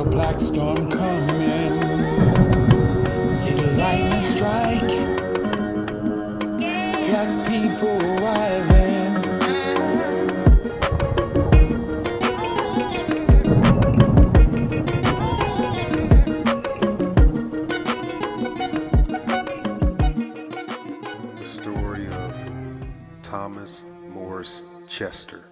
black storm coming. See the lightning strike. Black people rising. The story of Thomas Morris Chester.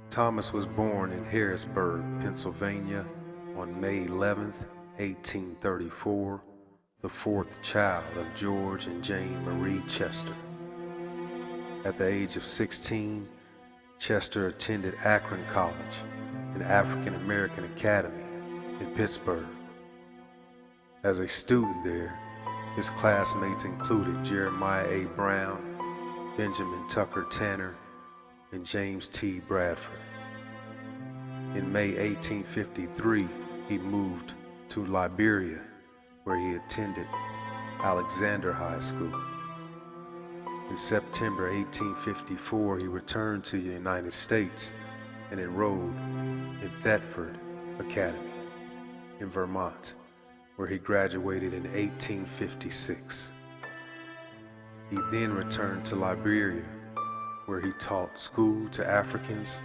Thomas was born in Harrisburg, Pennsylvania on May 11th, 1834, the fourth child of George and Jane Marie Chester. At the age of 16, Chester attended Akron College, an African American academy in Pittsburgh. As a student there, his classmates included Jeremiah A. Brown, Benjamin Tucker Tanner, and James T. Bradford. In May 1853, he moved to Liberia, where he attended Alexander High School. In September 1854, he returned to the United States and enrolled in Thetford Academy in Vermont, where he graduated in 1856. He then returned to Liberia, where he taught school to Africans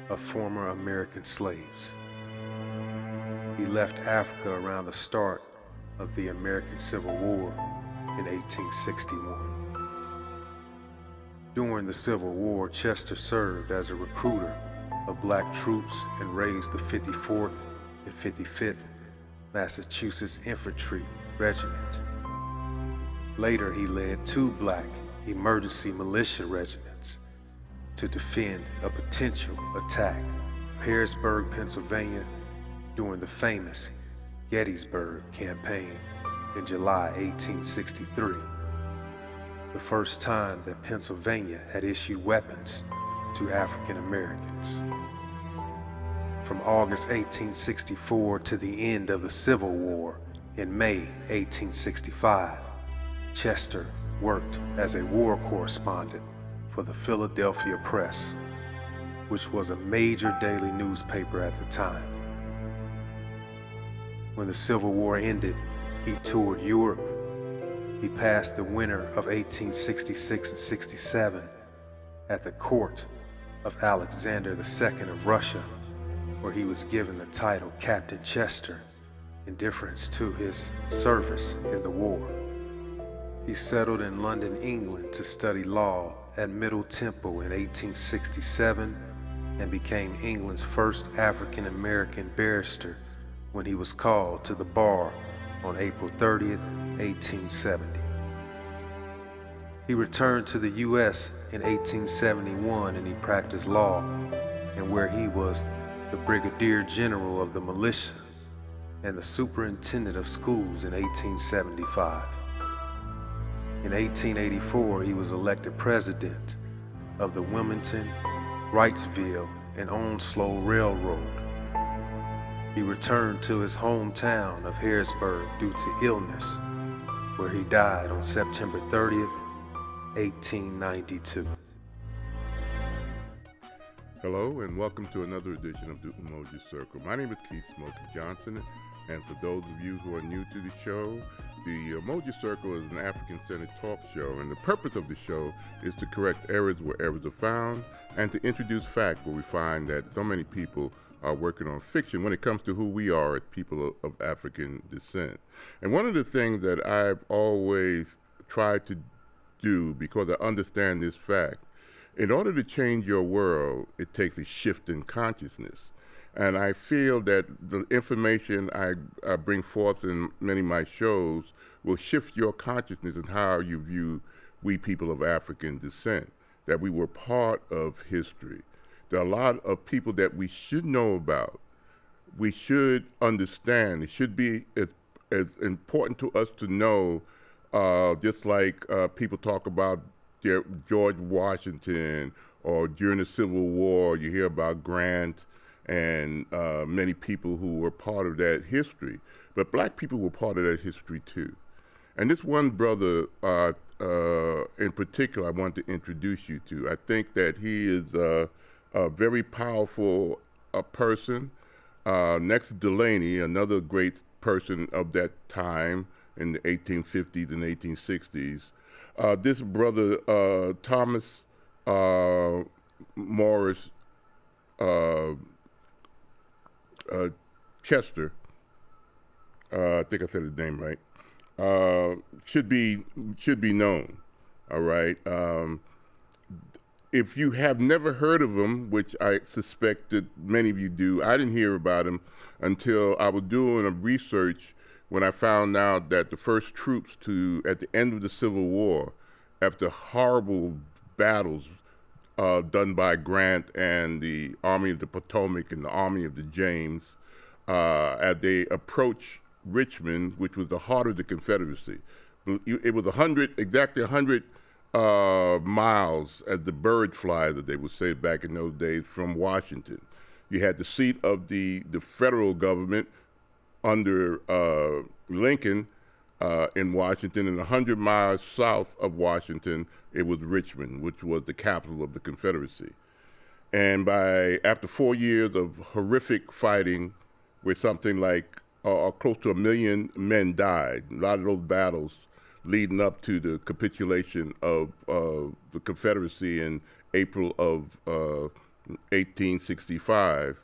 of former American slaves. He left Africa around the start of the American Civil War in 1861. During the Civil War, Chester served as a recruiter of black troops and raised the 54th and 55th Massachusetts Infantry Regiment. Later, he led two black emergency militia regiments to defend a potential attack of Harrisburg, Pennsylvania during the famous Gettysburg Campaign in July 1863, the first time that Pennsylvania had issued weapons to African Americans. From August 1864 to the end of the Civil War in May 1865, Chester worked as a war correspondent for the Philadelphia Press, which was a major daily newspaper at the time. When the Civil War ended, he toured Europe. He passed the winter of 1866 and 67 at the court of Alexander II of Russia, where he was given the title Captain Chester in deference to his service in the war. He settled in London, England to study law at Middle Temple in 1867 and became England's first African American barrister when he was called to the bar on April 30th, 1870. He returned to the U.S. in 1871 and he practiced law, and where he was the Brigadier General of the militia and the Superintendent of Schools in 1875. In 1884, he was elected president of the Wilmington, Wrightsville, and Onslow Railroad. He returned to his hometown of Harrisburg due to illness, where he died on September 30th, 1892. Hello and welcome to another edition of the Umoja Circle. My name is Keith Smokey Johnson, and for those of you who are new to the show, the Umoja Circle is an African-centered talk show, and the purpose of the show is to correct errors where errors are found and to introduce fact where we find that so many people are working on fiction when it comes to who we are as people of African descent. And one of the things that I've always tried to do, because I understand this fact, in order to change your world, it takes a shift in consciousness. And I feel that the information I bring forth in many of my shows will shift your consciousness in how you view we people of African descent, that we were part of history. There are a lot of people that we should know about, we should understand. It should be as important to us to know, just like people talk about George Washington, or during the Civil War, you hear about Grant and many people who were part of that history. But black people were part of that history too. And this one brother in particular I want to introduce you to. I think that he is a very powerful person. Next, Delaney, another great person of that time in the 1850s and 1860s. This brother, Thomas Morris uh, Chester, I think I said his name right, should be known. All right. If you have never heard of him, which I suspect that many of you do, I didn't hear about him until I was doing a research when I found out that the first troops at the end of the Civil War, after horrible battles done by Grant and the Army of the Potomac and the Army of the James, as they approached Richmond, which was the heart of the Confederacy. It was exactly 100 miles as the bird fly, that they would say back in those days, from Washington. You had the seat of the federal government under Lincoln in Washington, and 100 miles south of Washington, it was Richmond, which was the capital of the Confederacy. And after 4 years of horrific fighting, where something like close to 1 million men died, a lot of those battles leading up to the capitulation of the Confederacy in April of 1865.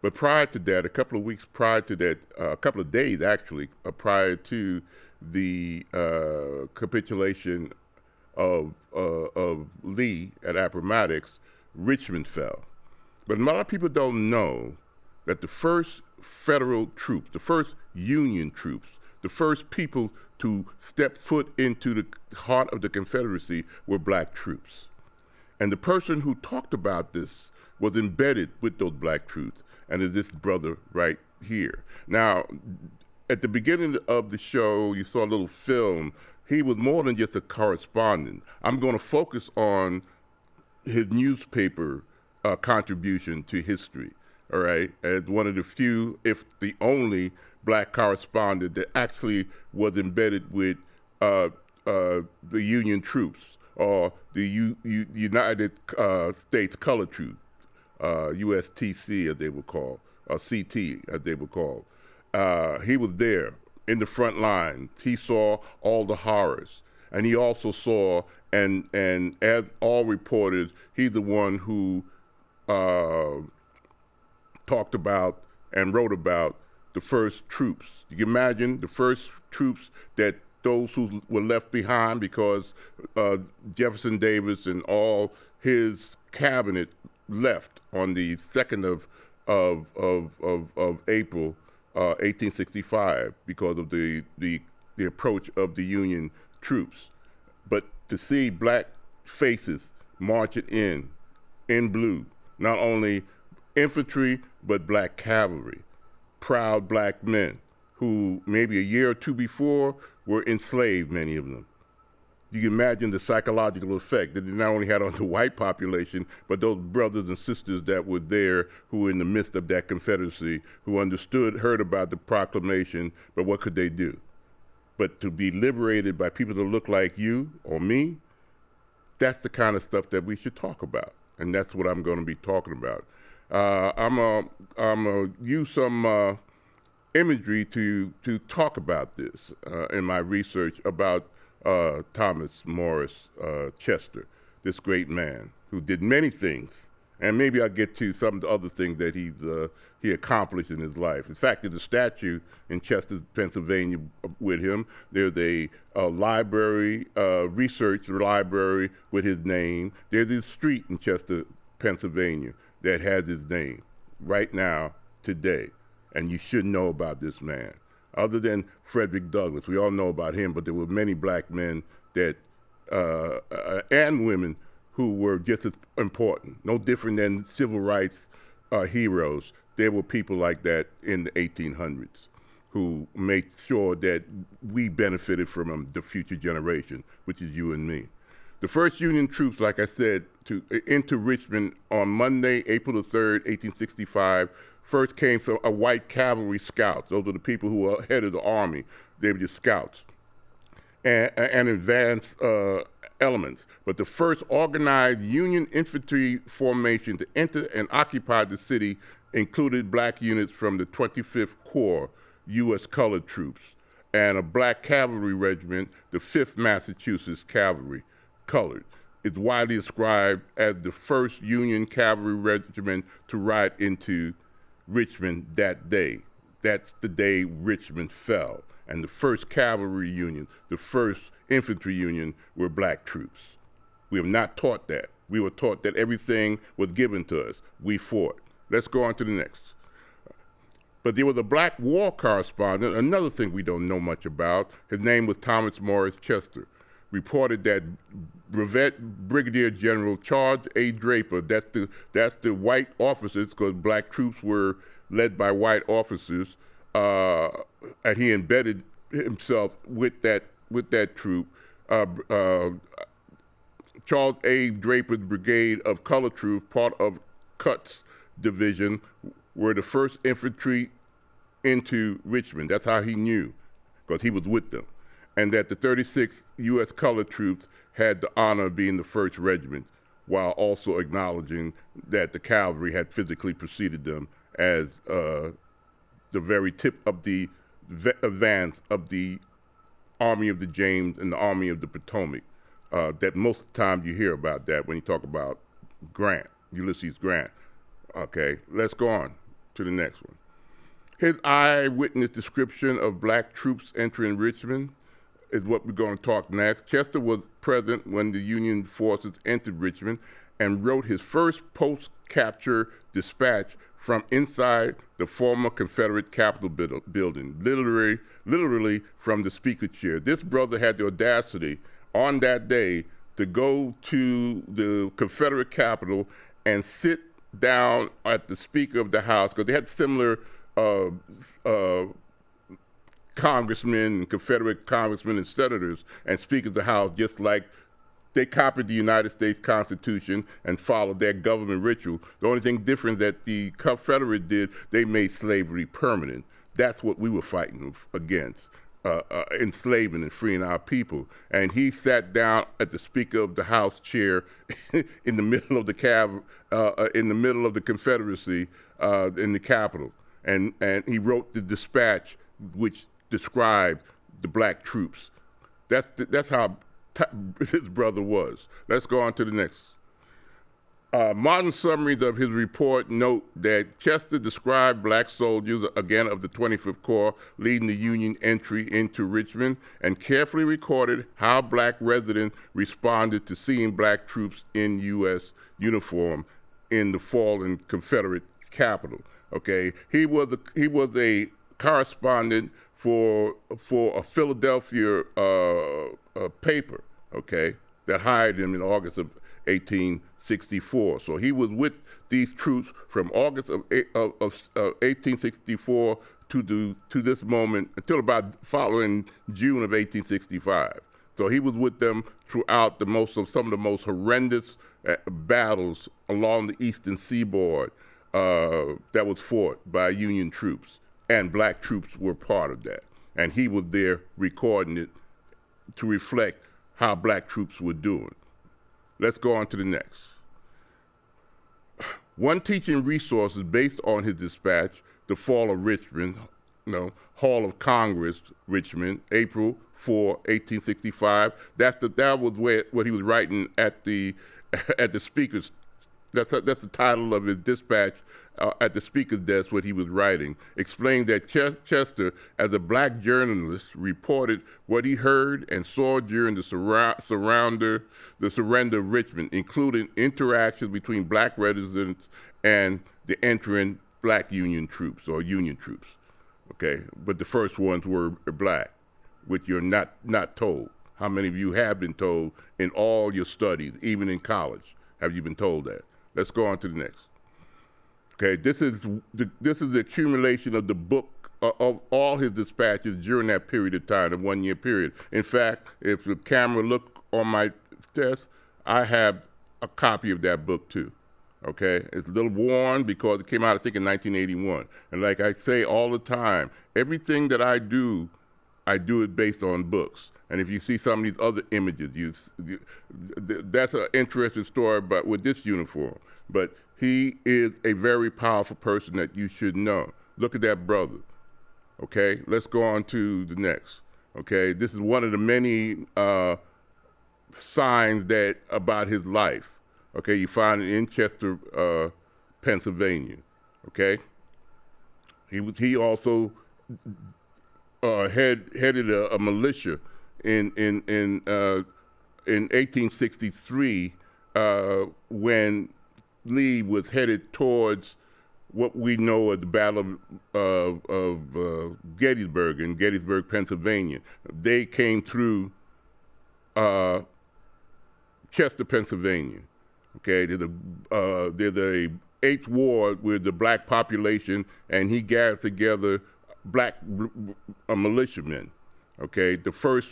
But prior to that, a couple of weeks prior to that, a couple of days actually, prior to the capitulation of Lee at Appomattox, Richmond fell. But a lot of people don't know that the first federal troops, the first Union troops, the first people to step foot into the heart of the Confederacy were black troops. And the person who talked about this was embedded with those black troops, and is this brother right here. Now, at the beginning of the show, you saw a little film. He was more than just a correspondent. I'm going to focus on his newspaper contribution to history, all right, as one of the few, if the only, black correspondent that actually was embedded with the Union troops, or the United States Colored Troops, USTC as they were called, or CT as they were called. He was there in the front line. He saw all the horrors, and he also saw, and as all reporters, he's the one who talked about and wrote about the first troops. You can imagine the first troops, that those who were left behind because Jefferson Davis and all his cabinet left on the 2nd of April 1865 because of the approach of the Union troops. But to see black faces marching in blue, not only infantry, but black cavalry, proud black men who maybe a year or two before were enslaved, many of them. You can imagine the psychological effect that it not only had on the white population, but those brothers and sisters that were there who were in the midst of that Confederacy, who heard about the proclamation, but what could they do? But to be liberated by people that look like you or me, that's the kind of stuff that we should talk about. And that's what I'm going to be talking about. I'm gonna use some imagery to talk about this in my research about Thomas Morris Chester, this great man who did many things, and maybe I'll get to some of the other things that he accomplished in his life. In fact, there's a statue in Chester, Pennsylvania, with him. There's a library, research library with his name. There's a street in Chester, Pennsylvania, that has his name right now, today. And you should know about this man. Other than Frederick Douglass, we all know about him, but there were many black men that and women who were just as important, no different than civil rights heroes. There were people like that in the 1800s who made sure that we benefited from the future generation, which is you and me. The first Union troops, like I said, into Richmond on Monday, April the 3rd, 1865, first came from a white cavalry scouts. Those are the people who were head of the army. They were just scouts. And advanced elements, but the first organized Union infantry formation to enter and occupy the city included black units from the 25th Corps, U.S. colored troops, and a black cavalry regiment, the 5th Massachusetts Cavalry, colored. It's widely described as the first Union cavalry regiment to ride into Richmond that day. That's the day Richmond fell. And the first cavalry union, the first infantry union were black troops. We have not taught that. We were taught that everything was given to us. We fought. Let's go on to the next. But there was a black war correspondent, another thing we don't know much about. His name was Thomas Morris Chester. Reported that Brevet Brigadier General Charles A. Draper, that's the white officers, because black troops were led by white officers, and he embedded himself with that troop. Charles A. Draper's brigade of color troops, part of Cutts Division, were the first infantry into Richmond. That's how he knew, because he was with them. And that the 36th U.S. colored troops had the honor of being the first regiment, while also acknowledging that the cavalry had physically preceded them as the very tip of the advance of the Army of the James and the Army of the Potomac. That most of the time you hear about that when you talk about Grant, Ulysses Grant. Okay, let's go on to the next one. His eyewitness description of black troops entering Richmond is what we're going to talk next. Chester was present when the Union forces entered Richmond and wrote his first post-capture dispatch from inside the former Confederate Capitol building, literally from the speaker chair. This brother had the audacity on that day to go to the Confederate Capitol and sit down at the Speaker of the House, because they had similar congressmen, Confederate congressmen and senators and speakers of the House, just like they copied the United States Constitution and followed their government ritual. The only thing different that the Confederate did, they made slavery permanent. That's what we were fighting against, enslaving and freeing our people. And he sat down at the Speaker of the House chair in the middle of the Confederacy in the Capitol, and he wrote the dispatch which described the black troops. That's how his brother was. Let's go on to the next. Modern summaries of his report note that Chester described black soldiers, again of the 25th Corps, leading the Union entry into Richmond, and carefully recorded how black residents responded to seeing black troops in U.S. uniform in the fallen Confederate capital. Okay, he was a correspondent for a Philadelphia paper, okay, that hired him in August of 1864. So he was with these troops from August of 1864 to this moment until about following June of 1865. So he was with them throughout some of the most horrendous battles along the eastern seaboard that was fought by Union troops, and black troops were part of that. And he was there recording it to reflect how black troops were doing. Let's go on to the next. One teaching resource is based on his dispatch, The Fall of Richmond, Hall of Congress, Richmond, April 4, 1865. That was what he was writing at the speaker's. That's the title of his dispatch at the speaker's desk, what he was writing, explained that Chester, as a black journalist, reported what he heard and saw during the surrender of Richmond, including interactions between black residents and the entering black Union troops or Union troops. Okay, but the first ones were black, which you're not told. How many of you have been told in all your studies, even in college? Have you been told that? Let's go on to the next. Okay, this is the accumulation of the book of all his dispatches during that period of time, the 1 year period. In fact, if the camera look on my desk, I have a copy of that book too. Okay, it's a little worn because it came out, I think, in 1981. And like I say all the time, everything that I do it based on books. And if you see some of these other images, that's an interesting story about with this uniform. But he is a very powerful person that you should know. Look at that brother. Okay, let's go on to the next. Okay, this is one of the many signs that about his life. Okay, you find it in Chester, Pennsylvania. Okay, he also headed a militia in 1863 when Lee was headed towards what we know as the Battle of Gettysburg in Gettysburg, Pennsylvania. They came through Chester, Pennsylvania. Okay, there's a eighth ward with the black population, and he gathered together black militiamen. Okay, the first,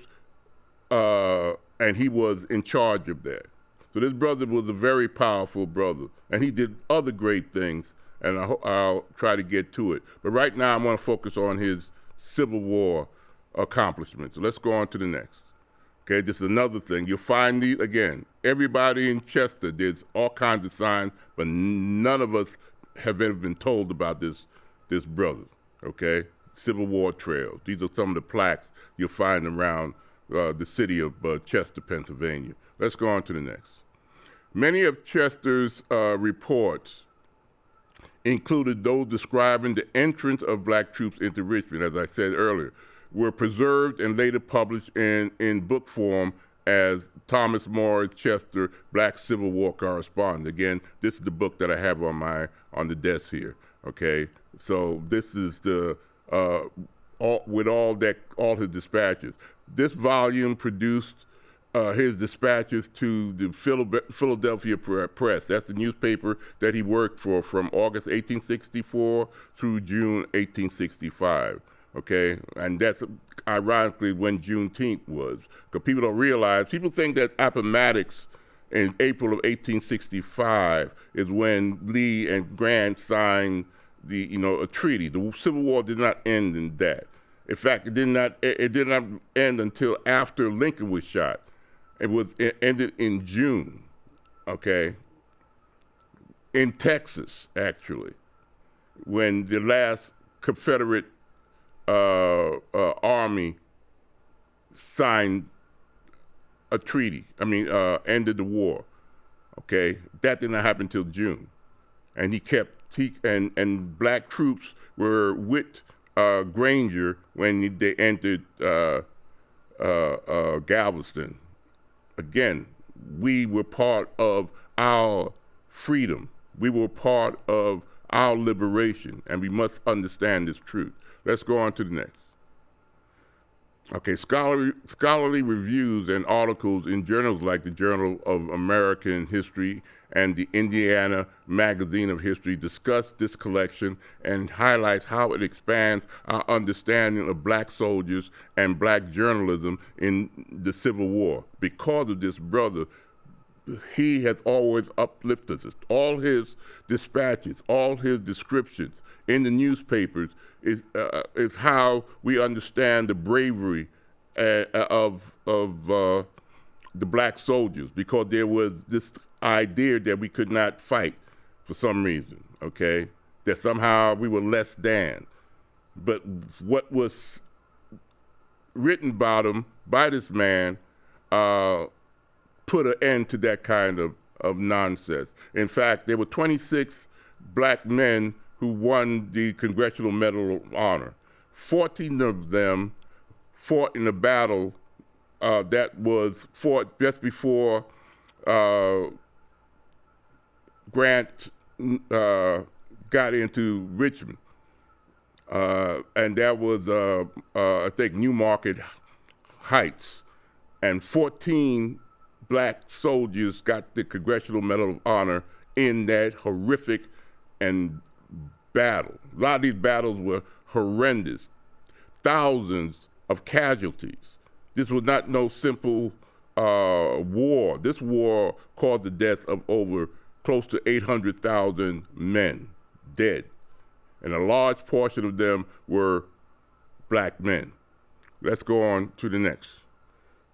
and he was in charge of that. So this brother was a very powerful brother, and he did other great things, and I'll try to get to it. But right now I want to focus on his Civil War accomplishments. So let's go on to the next. Okay, this is another thing. You'll find these, again, everybody in Chester, there's all kinds of signs, but none of us have ever been told about this brother, okay? Civil War trails. These are some of the plaques you'll find around the city of Chester, Pennsylvania. Let's go on to the next. Many of Chester's reports included those describing the entrance of black troops into Richmond, as I said earlier, were preserved and later published in book form as Thomas Morris Chester, Black Civil War Correspondent. Again, this is the book that I have on the desk here. Okay, so this is the all his dispatches. This volume produced his dispatches to the Philadelphia Press. That's the newspaper that he worked for from August 1864 through June 1865. Okay, and that's ironically when Juneteenth was. Because people don't realize, people think that Appomattox in April of 1865 is when Lee and Grant signed a treaty. The Civil War did not end in that. In fact, it did not end until after Lincoln was shot. It ended in June, okay, in Texas, actually, when the last Confederate army signed a treaty. Ended the war. Okay, that did not happen until June, and and black troops were with Granger when they entered Galveston. Again, we were part of our freedom. We were part of our liberation, and we must understand this truth. Let's go on to the next. Okay, scholarly reviews and articles in journals like the Journal of American History and the Indiana Magazine of History discuss this collection and highlights how it expands our understanding of black soldiers and black journalism in the Civil War. Because of this brother, he has always uplifted us. All his dispatches, all his descriptions in the newspapers is how we understand the bravery of the black soldiers, because there was this idea that we could not fight for some reason, okay? That somehow we were less than. But what was written about him by this man put an end to that kind of nonsense. In fact, there were 26 black men who won the Congressional Medal of Honor. 14 of them fought in a battle that was fought just before Grant got into Richmond. And that was, I think, Newmarket Heights. And 14 black soldiers got the Congressional Medal of Honor in that horrific and battle. A lot of these battles were horrendous. Thousands of casualties. This was not no simple war. This war caused the death of over close to 800,000 men dead. And a large portion of them were black men. Let's go on to the next.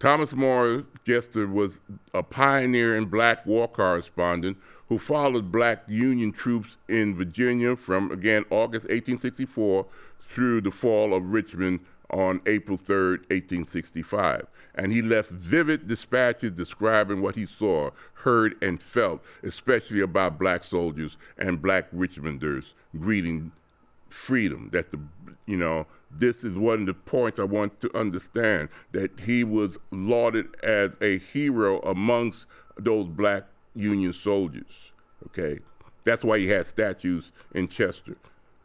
Thomas Morris Jester was a pioneer and black war correspondent who followed black Union troops in Virginia from, again, August 1864 through the fall of Richmond on April 3rd, 1865. And he left vivid dispatches describing what he saw, heard, and felt, especially about black soldiers and black Richmonders greeting freedom. That this is one of the points I want to understand, that he was lauded as a hero amongst those black Union soldiers, okay? That's why he had statues in Chester.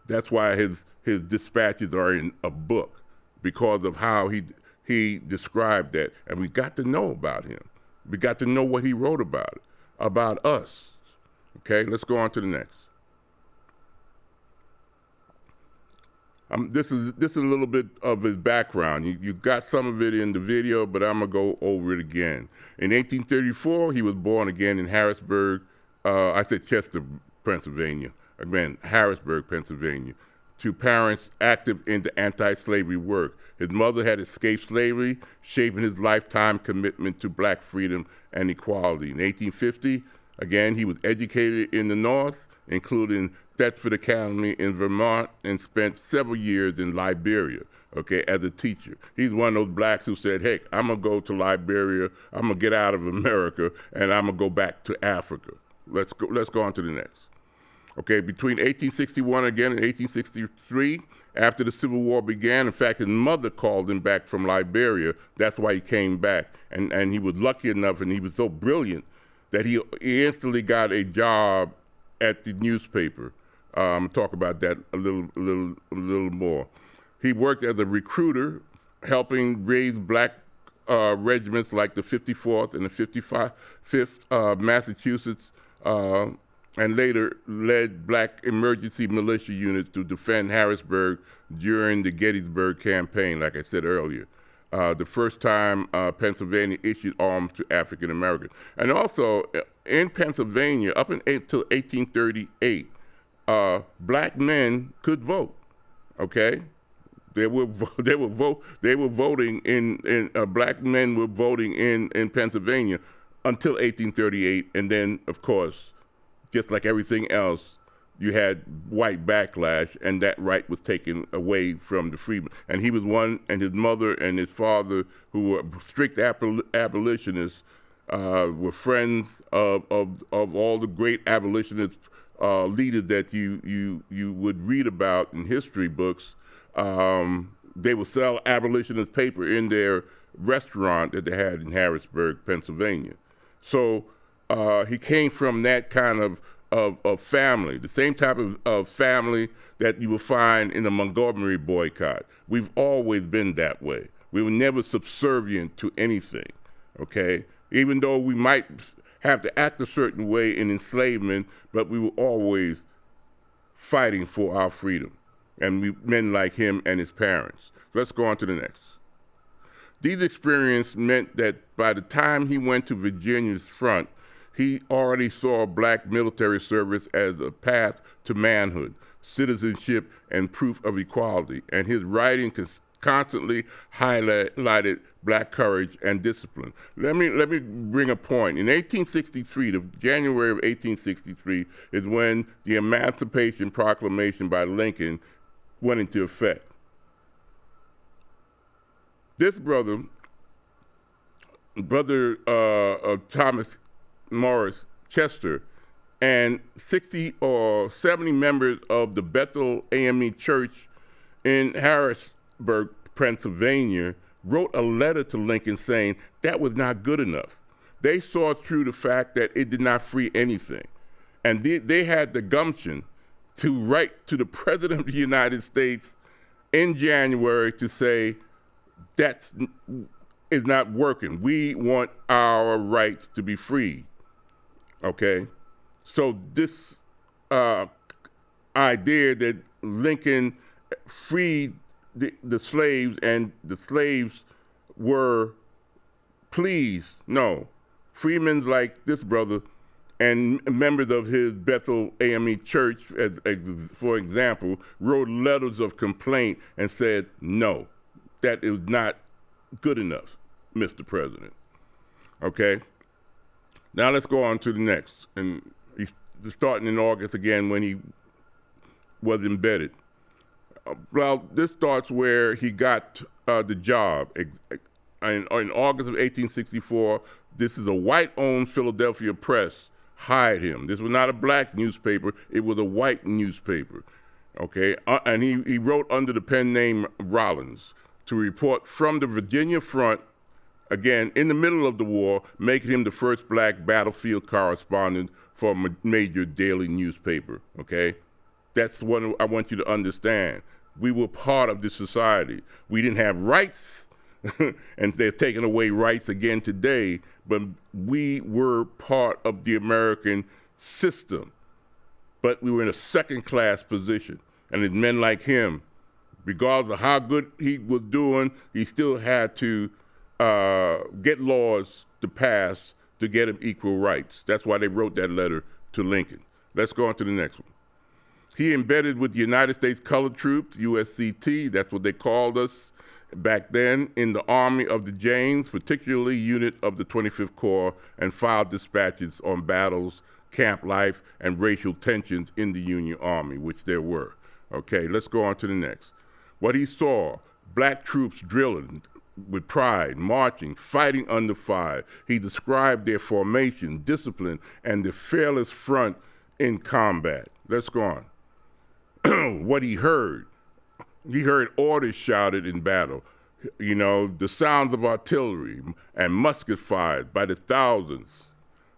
That's why his dispatches are in a book, because of how he described that. And we got to know about him. We got to know what he wrote about us. Okay, let's go on to the next. This is a little bit of his background. You got some of it in the video, but I'm gonna go over it again. In 1834, he was born again in Harrisburg. I said Chester, Pennsylvania. Again, Harrisburg, Pennsylvania, to parents active in the anti-slavery work. His mother had escaped slavery, shaping his lifetime commitment to black freedom and equality. In 1850, again, he was educated in the North, including Thetford Academy in Vermont, and spent several years in Liberia, okay, as a teacher. He's one of those blacks who said, hey, I'm gonna go to Liberia, I'm gonna get out of America, and I'm gonna go back to Africa. Let's go on to the next. Okay, between 1861 again and 1863, after the Civil War began, in fact, his mother called him back from Liberia. That's why he came back. And he was lucky enough, and he was so brilliant that he instantly got a job at the newspaper. I'm gonna talk about that a little more. He worked as a recruiter, helping raise black regiments like the 54th and the 55th Massachusetts, and later led black emergency militia units to defend Harrisburg during the Gettysburg campaign, like I said earlier. The first time Pennsylvania issued arms to African Americans. And also, in Pennsylvania, up until 1838, black men could vote, okay? Black men were voting in Pennsylvania until 1838, and then, of course, just like everything else, you had white backlash, and that right was taken away from the freedmen. And he was one, and his mother and his father, who were strict abolitionists, were friends of all the great abolitionist leaders that you would read about in history books. They would sell abolitionist paper in their restaurant that they had in Harrisburg, Pennsylvania. So he came from that kind of family, the same type of family that you will find in the Montgomery boycott. We've always been that way. We were never subservient to anything, okay? Even though we might have to act a certain way in enslavement, but we were always fighting for our freedom. And men like him and his parents. Let's go on to the next. These experiences meant that by the time he went to Virginia's front, he already saw black military service as a path to manhood, citizenship, and proof of equality. And his writing constantly highlighted black courage and discipline. Let me bring a point. In 1863, the January of 1863, is when the Emancipation Proclamation by Lincoln went into effect. This brother of Thomas Morris Chester, and 60 or 70 members of the Bethel AME Church in Harrisburg, Pennsylvania, wrote a letter to Lincoln saying that was not good enough. They saw through the fact that it did not free anything. And they had the gumption to write to the President of the United States in January to say, that is not working. We want our rights to be free, okay? So this idea that Lincoln freed the slaves and the slaves were pleased, no. Freedmen like this brother and members of his Bethel AME Church, for example, wrote letters of complaint and said, no, that is not good enough. Mr. President. Okay? Now let's go on to the next. And he's starting in August again when he was embedded. Well, this starts where he got the job. In August of 1864, this is a white-owned Philadelphia press hired him. This was not a black newspaper. It was a white newspaper. Okay? And he wrote under the pen name Rollins to report from the Virginia front, again, in the middle of the war, making him the first black battlefield correspondent for a major daily newspaper. Okay? That's what I want you to understand. We were part of this society. We didn't have rights, and they're taking away rights again today, but we were part of the American system. But we were in a second-class position. And it's men like him, regardless of how good he was doing, he still had to get laws to pass to get him equal rights. That's why they wrote that letter to Lincoln. Let's go on to the next one. He embedded with the United States Colored Troops, USCT, that's what they called us back then, in the Army of the James, particularly unit of the 25th Corps, and filed dispatches on battles, camp life, and racial tensions in the Union Army, which there were. Okay, let's go on to the next. What he saw, black troops drilling with pride, marching, fighting under fire. He described their formation, discipline, and the fearless front in combat. Let's go on. What he heard orders shouted in battle. You know, the sounds of artillery and musket fires by the thousands.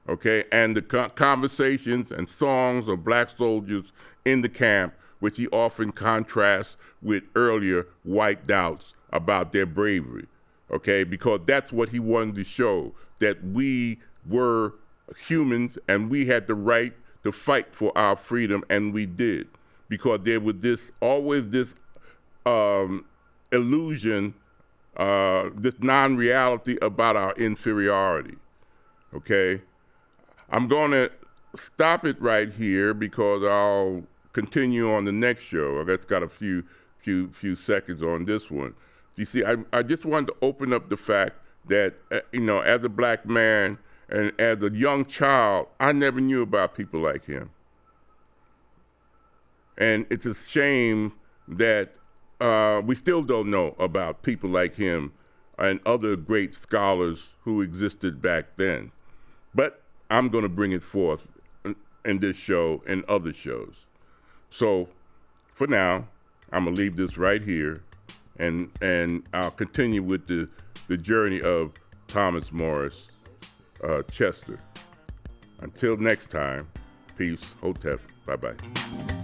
Okay, and the conversations and songs of black soldiers in the camp, which he often contrasts with earlier white doubts about their bravery, okay? Because that's what he wanted to show, that we were humans and we had the right to fight for our freedom, and we did. Because there was always this illusion, this non-reality about our inferiority, okay? I'm gonna stop it right here because I'll continue on the next show. I've just got a few seconds on this one. You see, I just wanted to open up the fact that, as a black man and as a young child, I never knew about people like him. And it's a shame that we still don't know about people like him and other great scholars who existed back then. But I'm going to bring it forth in this show and other shows. So for now, I'm going to leave this right here, and I'll continue with the journey of Thomas Morris Chester. Until next time, peace, hotep, bye-bye.